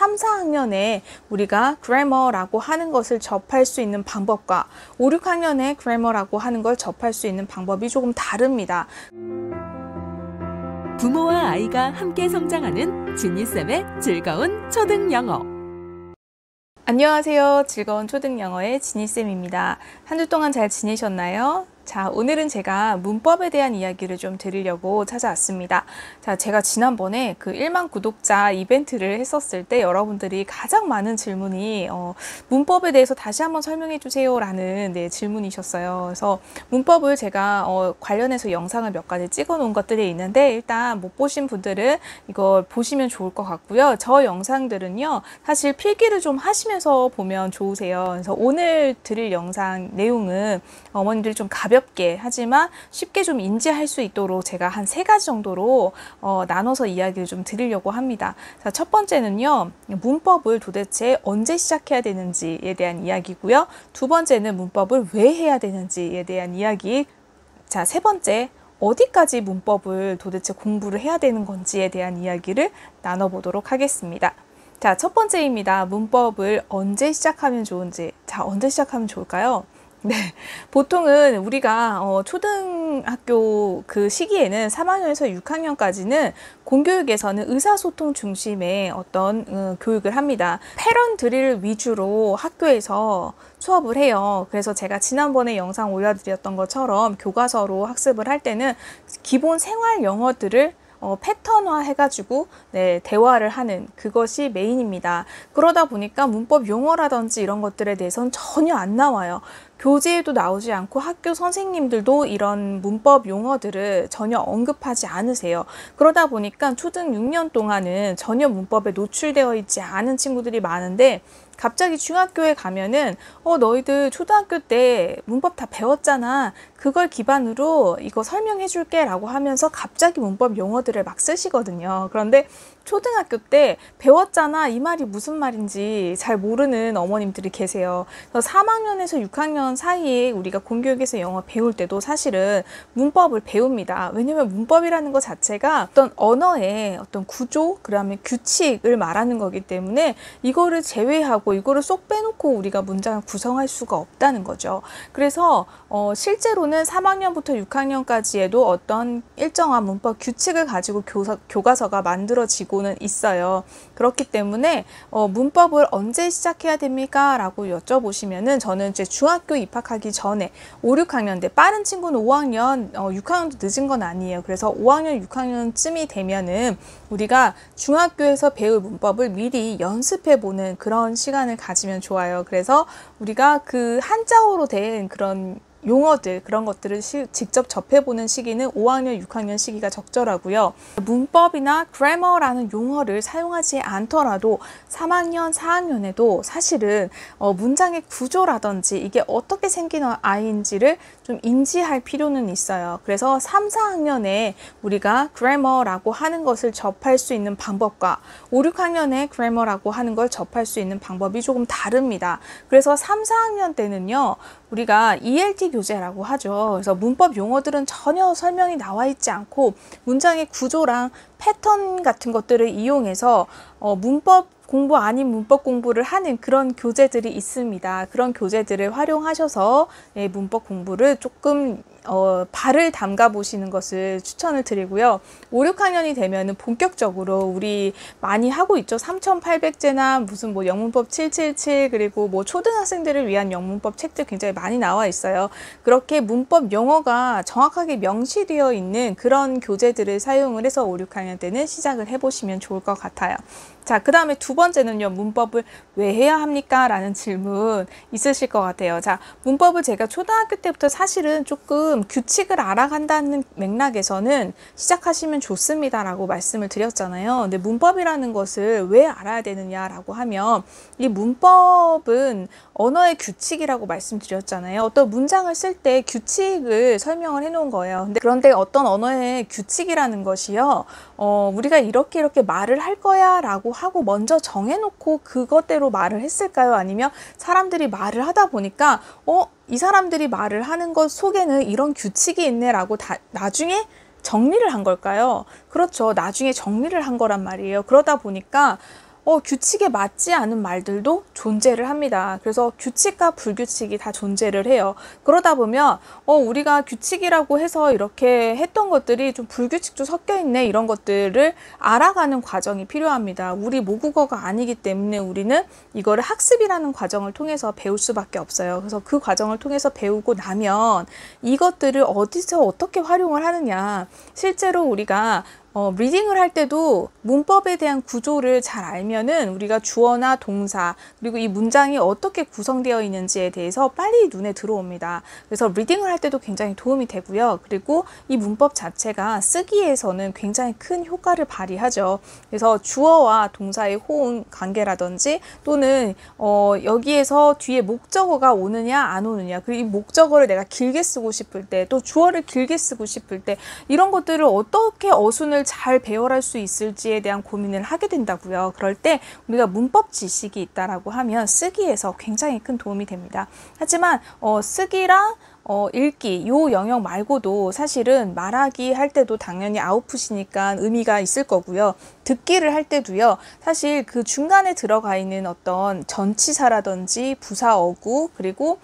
3, 4학년에 우리가 그래머라고 하는 것을 접할 수 있는 방법과 5, 6학년에 그래머라고 하는 걸 접할 수 있는 방법이 조금 다릅니다. 부모와 아이가 함께 성장하는 지니쌤의 즐거운 초등영어. 안녕하세요. 즐거운 초등영어의 지니쌤입니다. 한 주 동안 잘 지내셨나요? 자, 오늘은 제가 문법에 대한 이야기를 좀 드리려고 찾아왔습니다. 자, 제가 지난번에 그 1만 구독자 이벤트를 했었을 때 여러분들이 가장 많은 질문이 문법에 대해서 다시 한번 설명해 주세요 라는 질문이셨어요. 그래서 문법을 제가 관련해서 영상을 몇 가지 찍어 놓은 것들이 있는데 일단 못 보신 분들은 이걸 보시면 좋을 것 같고요. 저 영상들은요, 사실 필기를 좀 하시면서 보면 좋으세요. 그래서 오늘 드릴 영상 내용은 어머님들이 좀 가볍게 하지만 쉽게 좀 인지할 수 있도록 제가 한 3가지 정도로 나눠서 이야기를 좀 드리려고 합니다. 자, 첫 번째는요, 문법을 도대체 언제 시작해야 되는지에 대한 이야기고요. 두 번째는 문법을 왜 해야 되는지에 대한 이야기. 자, 세 번째, 어디까지 문법을 도대체 공부를 해야 되는 건지에 대한 이야기를 나눠보도록 하겠습니다. 자, 첫 번째입니다. 문법을 언제 시작하면 좋은지. 자, 언제 시작하면 좋을까요? 네, 보통은 우리가 초등학교 그 시기에는 3학년에서 6학년까지는 공교육에서는 의사소통 중심의 어떤 교육을 합니다. 패런 드릴 위주로 학교에서 수업을 해요. 그래서 제가 지난번에 영상 올려드렸던 것처럼 교과서로 학습을 할 때는 기본 생활 영어들을 패턴화 해가지고 대화를 하는 그것이 메인입니다. 그러다 보니까 문법 용어라든지 이런 것들에 대해서는 전혀 안 나와요. 교재에도 나오지 않고 학교 선생님들도 이런 문법 용어들을 전혀 언급하지 않으세요. 그러다 보니까 초등 6년 동안은 전혀 문법에 노출되어 있지 않은 친구들이 많은데 갑자기 중학교에 가면은 너희들 초등학교 때 문법 다 배웠잖아. 그걸 기반으로 이거 설명해 줄게 라고 하면서 갑자기 문법 용어들을 막 쓰시거든요. 그런데 초등학교 때 배웠잖아 이 말이 무슨 말인지 잘 모르는 어머님들이 계세요. 그래서 3학년에서 6학년 사이에 우리가 공교육에서 영어 배울 때도 사실은 문법을 배웁니다. 왜냐면 문법이라는 것 자체가 어떤 언어의 어떤 구조, 그다음에 규칙을 말하는 거기 때문에 이거를 제외하고 이거를 쏙 빼놓고 우리가 문장을 구성할 수가 없다는 거죠. 그래서 실제로는 3학년부터 6학년까지에도 어떤 일정한 문법 규칙을 가지고 교과서가 만들어지고는 있어요. 그렇기 때문에 문법을 언제 시작해야 됩니까? 라고 여쭤보시면은 저는 이제 중학교 입학하기 전에 5, 6학년 때 빠른 친구는 5학년, 6학년도 늦은 건 아니에요. 그래서 5학년, 6학년쯤이 되면은 우리가 중학교에서 배울 문법을 미리 연습해보는 그런 시간을 가지면 좋아요. 그래서 우리가 그 한자어로 된 그런 용어들, 그런 것들을 직접 접해보는 시기는 5학년, 6학년 시기가 적절하고요. 문법이나 그래머라는 용어를 사용하지 않더라도 3학년, 4학년에도 사실은 문장의 구조라든지 이게 어떻게 생긴 아이인지를 좀 인지할 필요는 있어요. 그래서 3, 4학년에 우리가 그래머라고 하는 것을 접할 수 있는 방법과 5, 6학년에 그래머라고 하는 걸 접할 수 있는 방법이 조금 다릅니다. 그래서 3, 4학년 때는요, 우리가 ELT 교재라고 하죠. 그래서 문법 용어들은 전혀 설명이 나와 있지 않고 문장의 구조랑 패턴 같은 것들을 이용해서 문법 공부 아닌 문법 공부를 하는 그런 교재들이 있습니다. 그런 교재들을 활용하셔서 문법 공부를 조금 발을 담가 보시는 것을 추천을 드리고요. 5, 6학년이 되면은 본격적으로 우리 많이 하고 있죠. 3800제나 무슨 뭐 영문법 777 그리고 뭐 초등학생들을 위한 영문법 책들 굉장히 많이 나와 있어요. 그렇게 문법 용어가 정확하게 명시되어 있는 그런 교재들을 사용을 해서 5, 6학년 때는 시작을 해보시면 좋을 것 같아요. 자, 그 다음에 두 번째는요, 문법을 왜 해야 합니까? 라는 질문 있으실 것 같아요. 자, 문법을 제가 초등학교 때부터 사실은 조금 규칙을 알아간다는 맥락에서는 시작하시면 좋습니다 라고 말씀을 드렸잖아요. 근데 문법이라는 것을 왜 알아야 되느냐라고 하면 이 문법은 언어의 규칙이라고 말씀드렸잖아요. 어떤 문장을 쓸 때 규칙을 설명을 해 놓은 거예요. 그런데 어떤 언어의 규칙이라는 것이요, 우리가 이렇게 말을 할 거야 라고 하고 먼저 정해놓고 그것대로 말을 했을까요? 아니면 사람들이 말을 하다 보니까 이 사람들이 말을 하는 것 속에는 이런 규칙이 있네 라고 나중에 정리를 한 걸까요? 그렇죠. 나중에 정리를 한 거란 말이에요. 그러다 보니까 규칙에 맞지 않은 말들도 존재를 합니다. 그래서 규칙과 불규칙이 다 존재를 해요. 그러다 보면 우리가 규칙이라고 해서 이렇게 했던 것들이 좀 불규칙도 섞여 있네, 이런 것들을 알아가는 과정이 필요합니다. 우리 모국어가 아니기 때문에 우리는 이거를 학습이라는 과정을 통해서 배울 수밖에 없어요. 그래서 그 과정을 통해서 배우고 나면 이것들을 어디서 어떻게 활용을 하느냐, 실제로 우리가 리딩을 할 때도 문법에 대한 구조를 잘 알면은 우리가 주어나 동사, 그리고 이 문장이 어떻게 구성되어 있는지에 대해서 빨리 눈에 들어옵니다. 그래서 리딩을 할 때도 굉장히 도움이 되고요. 그리고 이 문법 자체가 쓰기에서는 굉장히 큰 효과를 발휘하죠. 그래서 주어와 동사의 호응 관계라든지, 또는 여기에서 뒤에 목적어가 오느냐 안 오느냐, 그리고 이 목적어를 내가 길게 쓰고 싶을 때, 또 주어를 길게 쓰고 싶을 때, 이런 것들을 어떻게 어순을 잘 배열할 수 있을지에 대한 고민을 하게 된다고요. 그럴 때 우리가 문법 지식이 있다라고 하면 쓰기에서 굉장히 큰 도움이 됩니다. 하지만 쓰기랑 읽기, 요 영역 말고도 사실은 말하기 할 때도 당연히 아웃풋이니까 의미가 있을 거고요. 듣기를 할 때도요, 사실 그 중간에 들어가 있는 어떤 전치사라든지 부사 어구, 그리고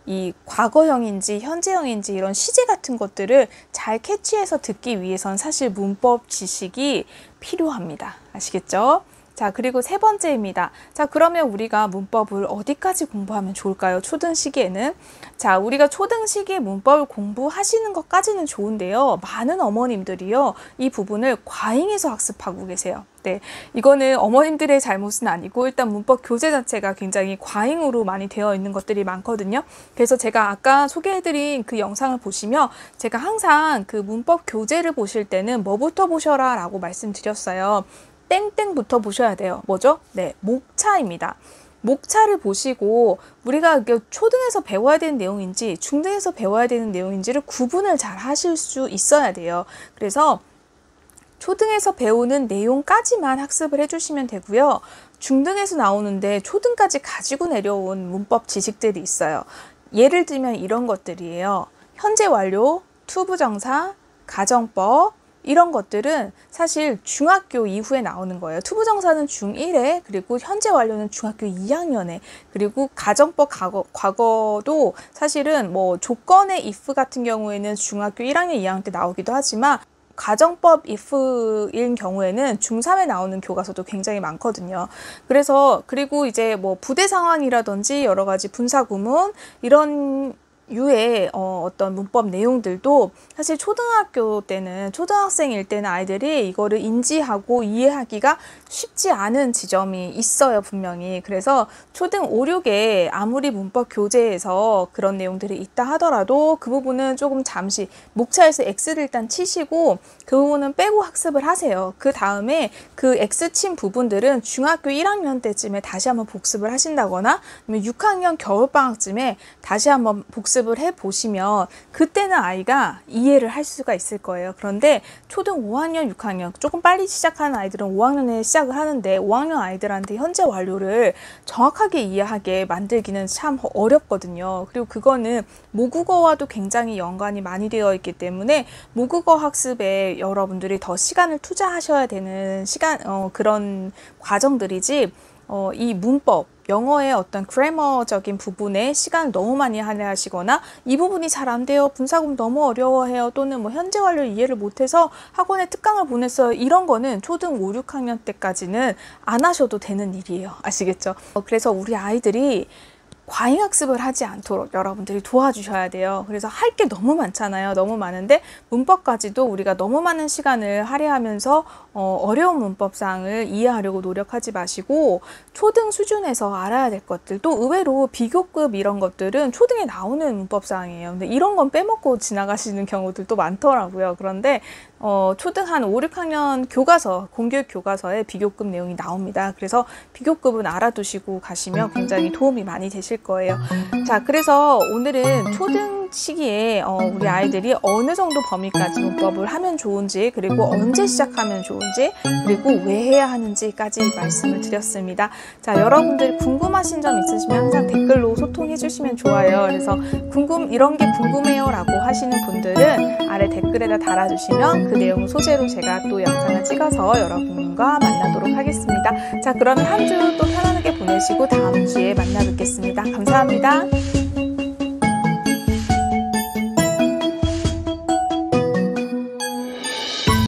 이 과거형인지 현재형인지 이런 시제 같은 것들을 잘 캐치해서 듣기 위해선 사실 문법 지식이 필요합니다. 아시겠죠? 자, 그리고 세 번째입니다. 자, 그러면 우리가 문법을 어디까지 공부하면 좋을까요? 초등 시기에는. 자, 우리가 초등 시기에 문법을 공부하시는 것까지는 좋은데요. 많은 어머님들이요, 이 부분을 과잉해서 학습하고 계세요. 네, 이거는 어머님들의 잘못은 아니고, 일단 문법 교재 자체가 굉장히 과잉으로 많이 되어 있는 것들이 많거든요. 그래서 제가 아까 소개해드린 그 영상을 보시면 제가 항상 그 문법 교재를 보실 때는 뭐부터 보셔라 라고 말씀드렸어요. 땡땡부터 보셔야 돼요. 뭐죠? 네, 목차입니다. 목차를 보시고 우리가 초등에서 배워야 되는 내용인지 중등에서 배워야 되는 내용인지를 구분을 잘 하실 수 있어야 돼요. 그래서 초등에서 배우는 내용까지만 학습을 해주시면 되고요. 중등에서 나오는데 초등까지 가지고 내려온 문법 지식들이 있어요. 예를 들면 이런 것들이에요. 현재 완료, 투부정사, 가정법, 이런 것들은 사실 중학교 이후에 나오는 거예요. 투부정사는 중1에, 그리고 현재 완료는 중학교 2학년에, 그리고 가정법 과거도 사실은 뭐 조건의 if 같은 경우에는 중학교 1학년, 2학년 때 나오기도 하지만, 가정법 if인 경우에는 중3에 나오는 교과서도 굉장히 많거든요. 그래서, 그리고 이제 뭐 부대 상황이라든지 여러 가지 분사구문, 이런 유의 어떤 문법 내용들도 사실 초등학교 때는, 초등학생일 때는 아이들이 이거를 인지하고 이해하기가 쉽지 않은 지점이 있어요, 분명히. 그래서 초등 5, 6에 아무리 문법 교재에서 그런 내용들이 있다 하더라도 그 부분은 조금 잠시 목차에서 X를 일단 치시고 그 부분은 빼고 학습을 하세요. 그 다음에 그 X 친 부분들은 중학교 1학년 때쯤에 다시 한번 복습을 하신다거나, 아니면 6학년 겨울방학쯤에 다시 한번 복습을 해보시면 그때는 아이가 이해를 할 수가 있을 거예요. 그런데 초등 5학년, 6학년, 조금 빨리 시작하는 아이들은 5학년에 시작을 하는데 5학년 아이들한테 현재 완료를 정확하게 이해하게 만들기는 참 어렵거든요. 그리고 그거는 모국어와도 굉장히 연관이 많이 되어 있기 때문에 모국어 학습에 여러분들이 더 시간을 투자하셔야 되는 그런 과정들이지, 이 문법, 영어의 어떤 그래머적인 부분에 시간을 너무 많이 할애하시거나 이 부분이 잘 안 돼요, 분사구문 너무 어려워해요, 또는 뭐 현재 완료 이해를 못해서 학원에 특강을 보냈어요, 이런 거는 초등 5, 6학년 때까지는 안 하셔도 되는 일이에요. 아시겠죠? 그래서 우리 아이들이 과잉학습을 하지 않도록 여러분들이 도와주셔야 돼요. 그래서 할 게 너무 많잖아요. 너무 많은데 문법까지도 우리가 너무 많은 시간을 할애하면서 어려운 문법상을 이해하려고 노력하지 마시고, 초등 수준에서 알아야 될 것들, 또 의외로 비교급 이런 것들은 초등에 나오는 문법상이에요. 근데 이런 건 빼먹고 지나가시는 경우들도 많더라고요. 그런데 초등 한 5, 6학년 교과서, 공교육 교과서에 비교급 내용이 나옵니다. 그래서 비교급은 알아두시고 가시면 굉장히 도움이 많이 되실 거예요. 자, 그래서 오늘은 초등 시기에 우리 아이들이 어느 정도 범위까지 문법을 하면 좋은지, 그리고 언제 시작하면 좋은지, 그리고 왜 해야 하는지까지 말씀을 드렸습니다. 자, 여러분들 궁금하신 점 있으시면 항상 댓글로 소통해 주시면 좋아요. 그래서 이런 게 궁금해요 라고 하시는 분들은 아래 댓글에다 달아주시면 그 내용을 소재로 제가 또 영상을 찍어서 여러분과 만나도록 하겠습니다. 자, 그러면 한 주 또 편안하게 보내시고 다음 주에 만나 뵙겠습니다. 감사합니다.